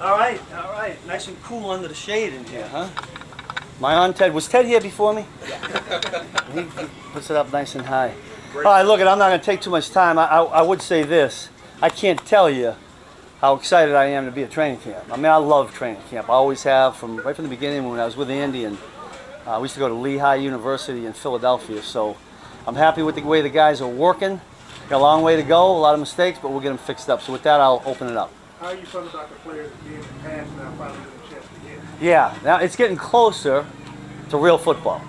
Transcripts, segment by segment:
All right. Nice and cool under the shade in here, huh? My Aunt Ted. Was Ted here before me? he puts it up nice and high. All right, look, I'm not going to take too much time. I would say this. I can't tell you how excited I am to be at training camp. I mean, I love training camp. I always have, right from the beginning when I was with Andy, and we used to go to Lehigh University in Philadelphia. So I'm happy with the way the guys are working. Got a long way to go, a lot of mistakes, but we'll get them fixed up. So with that, I'll open it up. How are you feeling about the players being in the past now finally getting a chance to get? Yeah, now it's getting closer to real football.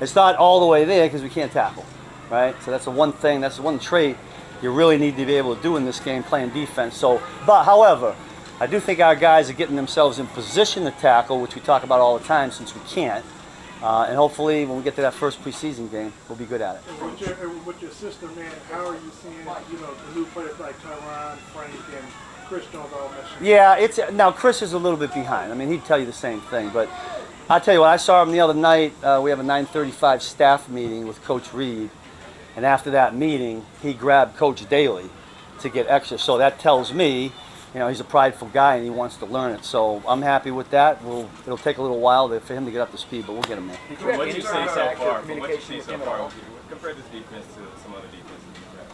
It's not all the way there because we can't tackle, right? So that's the one thing, that's the one trait you really need to be able to do in this game, playing defense. So, but however, I do think our guys are getting themselves in position to tackle, which we talk about all the time since we can't. And hopefully when we get to that first preseason game, we'll be good at it. With your system, man, how are you seeing, the new players like Tyron, Frank, and Chris Jones all meshing? Yeah, now Chris is a little bit behind. I mean, he'd tell you the same thing, but I'll tell you what, I saw him the other night. We have a 9:35 staff meeting with Coach Reed, and after that meeting, he grabbed Coach Daly to get extra. So that tells me, he's a prideful guy and he wants to learn it. So I'm happy with that. It'll take a little while for him to get up to speed, but we'll get him there. From what you've seen so far, compare this defense to some other defenses you've had?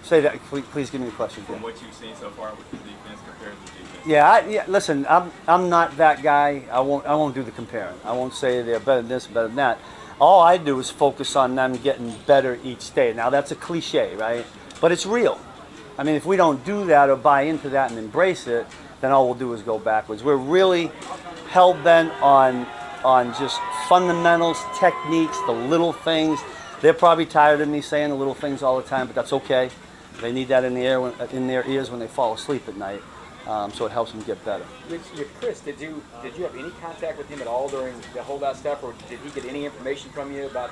Say that, please give me the question. From what you've seen so far with the defense compared to the defense? Yeah, listen, I'm not that guy. I won't do the comparing. I won't say they're better than this, better than that. All I do is focus on them getting better each day. Now that's a cliche, right? But it's real. I mean, if we don't do that or buy into that and embrace it, then all we'll do is go backwards. We're really hell-bent on just fundamentals, techniques, the little things. They're probably tired of me saying the little things all the time, but that's okay. They need that in their ears when they fall asleep at night, so it helps them get better. Chris, did you have any contact with him at all during the holdout stuff, or did he get any information from you about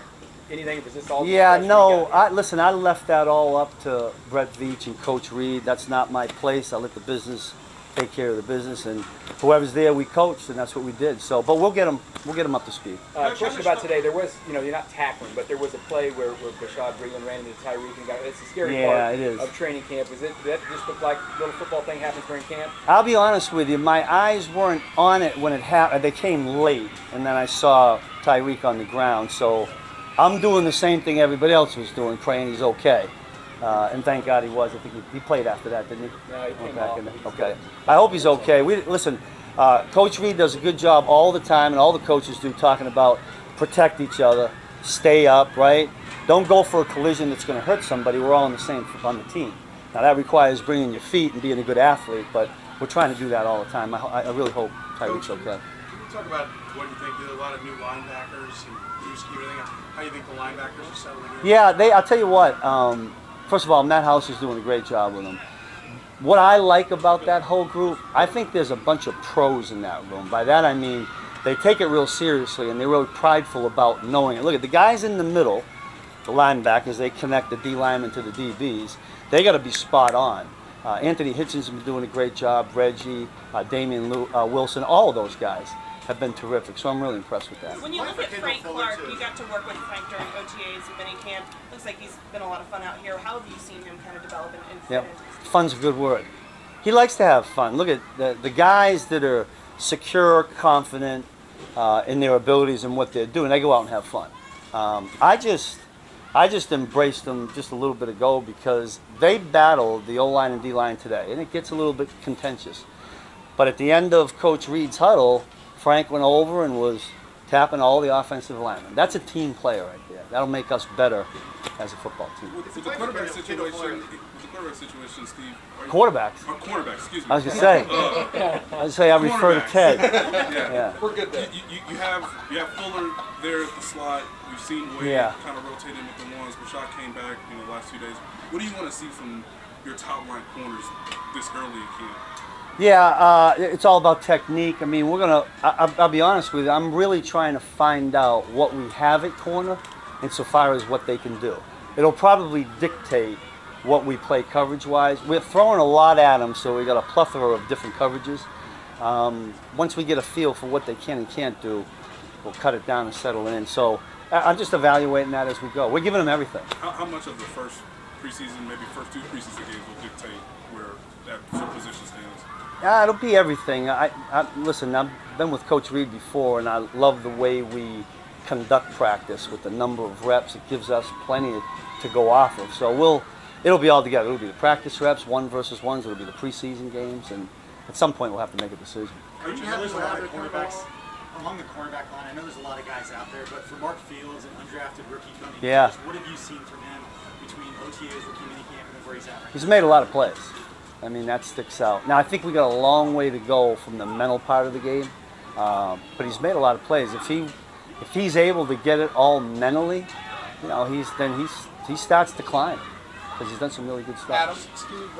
anything? Was this all? Yeah, no. I left that all up to Brett Veach and Coach Reed. That's not my place. I let the business take care of the business, and whoever's there, we coached, and that's what we did. So, but we'll get them up to speed. Question about today. There was, you're not tackling, but there was a play where Bashad Breeland ran into Tyreek and got. It's a scary part of training camp. Did that just look like a little football thing happens during camp? I'll be honest with you. My eyes weren't on it when it happened. They came late, and then I saw Tyreek on the ground. So I'm doing the same thing everybody else was doing, praying he's okay. And thank God he was. I think he played after that, didn't he? No, he came off. Okay. I hope he's okay. Listen, Coach Reed does a good job all the time, and all the coaches do, talking about protect each other, stay up, right? Don't go for a collision that's going to hurt somebody. We're all on the team. Now that requires bringing your feet and being a good athlete, but we're trying to do that all the time. I really hope Tyreek's okay. Can you talk about what you think? There's a lot of new linebackers and new scheme. How you think the linebackers are settling in? Yeah, I'll tell you what. First of all, Matt House is doing a great job with them. What I like about that whole group, I think there's a bunch of pros in that room. By that I mean they take it real seriously and they're really prideful about knowing it. Look at the guys in the middle, the linebackers, they connect the D linemen to the DBs. They got to be spot on. Anthony Hitchens has been doing a great job. Reggie, Damian Wilson, all of those guys have been terrific, so I'm really impressed with that. When you look at Frank Clark, you got to work with Frank during OTAs and minicamp. Looks like he's been a lot of fun out here. How have you seen him kind of develop and fit into this? Fun's a good word. He likes to have fun. Look at the guys that are secure, confident in their abilities and what they're doing. They go out and have fun. I just embraced them just a little bit ago because they battled the O-line and D-line today, and it gets a little bit contentious. But at the end of Coach Reed's huddle, Frank went over and was tapping all the offensive linemen. That's a team player right there. That'll make us better as a football team. With the quarterback situation, Steve. Quarterbacks. Quarterbacks, excuse me. I was gonna say. I refer to Ted. Yeah. We're good there. You have Fuller there at the slot. We've seen Wade kind of rotating with the ones. Bashad came back the last 2 days. What do you want to see from your top line corners this early in camp? Yeah, it's all about technique. I mean, I'll be honest with you, I'm really trying to find out what we have at corner insofar as what they can do. It'll probably dictate what we play coverage-wise. We're throwing a lot at them, so we got a plethora of different coverages. Once we get a feel for what they can and can't do, we'll cut it down and settle in. So I'm just evaluating that as we go. We're giving them everything. How much of the first preseason, maybe first 2 preseason games will dictate where that position stands? It'll be everything. Listen, I've been with Coach Reed before, and I love the way we conduct practice with the number of reps. It gives us plenty to go off of. So it'll be all together. It'll be the practice reps, 1 versus 1s. It'll be the preseason games, and at some point we'll have to make a decision. Coach, I know there's a lot of cornerbacks along the cornerback line. I know there's a lot of guys out there, but for Mark Fields, an undrafted rookie coming in, what have you seen from him between OTAs, rookie minicamp, and where he's at right now? He's made a lot of plays. I mean, that sticks out. Now, I think we got a long way to go from the mental part of the game, but he's made a lot of plays. If he's able to get it all mentally, you know, he starts to climb because he's done some really good stuff. Adam, Steve,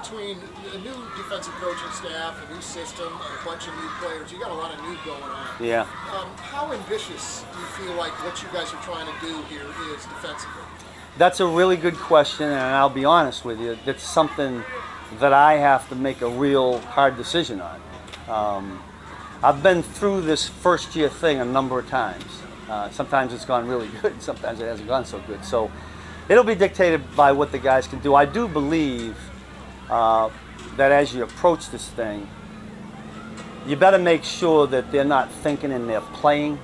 between a new defensive coaching staff, a new system, and a bunch of new players, you got a lot of new going on. Yeah. How ambitious do you feel like what you guys are trying to do here is defensively? That's a really good question, and I'll be honest with you, that's something that I have to make a real hard decision on. I've been through this first year thing a number of times. Sometimes it's gone really good, sometimes it hasn't gone so good. So it'll be dictated by what the guys can do. I do believe that as you approach this thing, you better make sure that they're not thinking and they're playing,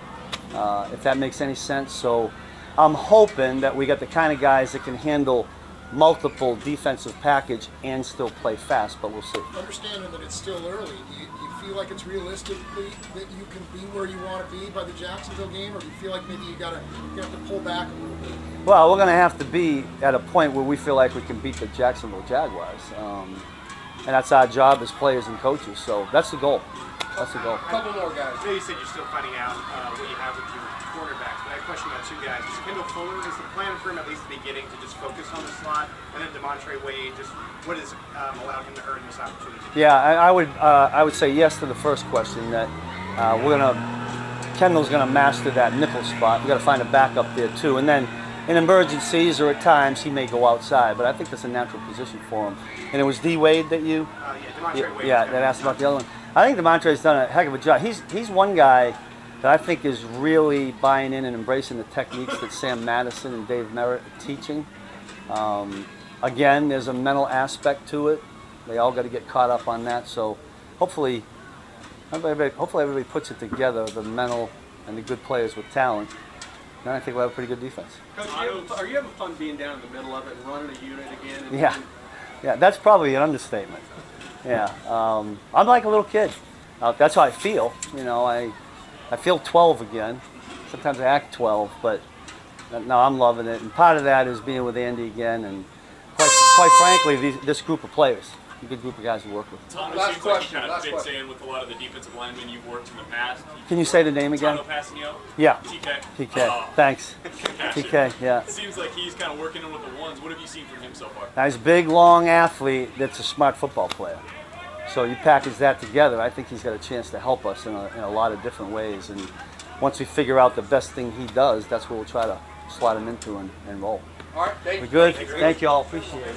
if that makes any sense. So I'm hoping that we got the kind of guys that can handle multiple defensive package and still play fast, but we'll see. Understanding that it's still early, do you feel like it's realistically that you can be where you want to be by the Jacksonville game, or do you feel like maybe you have to pull back a little bit? Well, we're going to have to be at a point where we feel like we can beat the Jacksonville Jaguars, and that's our job as players and coaches. So that's the goal. That's the goal. A couple more guys. I know you said you're still finding out what you have with your quarterbacks, but I have a question about 2 guys. Just Kendall Fuller, is the plan for him at least at the beginning to just focus on the slot, and then DeMontre Wade, just what has allowed him to earn this opportunity? Yeah, I would say yes to the first question. That Kendall's gonna master that nickel spot. We got to find a backup there too, and then in emergencies or at times he may go outside. But I think that's a natural position for him. And it was D Wade that you. Yeah, DeMontre Wade. Yeah, that asked about the other one. I think DeMontre's done a heck of a job. He's one guy that I think is really buying in and embracing the techniques that Sam Madison and Dave Merritt are teaching. Again, there's a mental aspect to it. They all got to get caught up on that. So hopefully everybody puts it together, the mental and the good players with talent. Then I think we'll have a pretty good defense. Coach, are you having fun being down in the middle of it and running a unit again? Yeah, that's probably an understatement. Yeah, I'm like a little kid. That's how I feel. You know, I feel 12 again. Sometimes I act 12, but no, I'm loving it. And part of that is being with Andy again, and quite frankly, this group of players, a good group of guys to work with. Thomas seems like he kind of fits in with a lot of the defensive linemen you've worked in the past. Can you say the name again? Yeah. TK. Thanks. TK, yeah. It seems like he's kind of working in with the ones. What have you seen from him so far? Nice big, long athlete that's a smart football player. So you package that together, I think he's got a chance to help us in a lot of different ways. And once we figure out the best thing he does, that's what we'll try to slot him into and roll. All right, thank you. We're good? Thank you all. Appreciate it.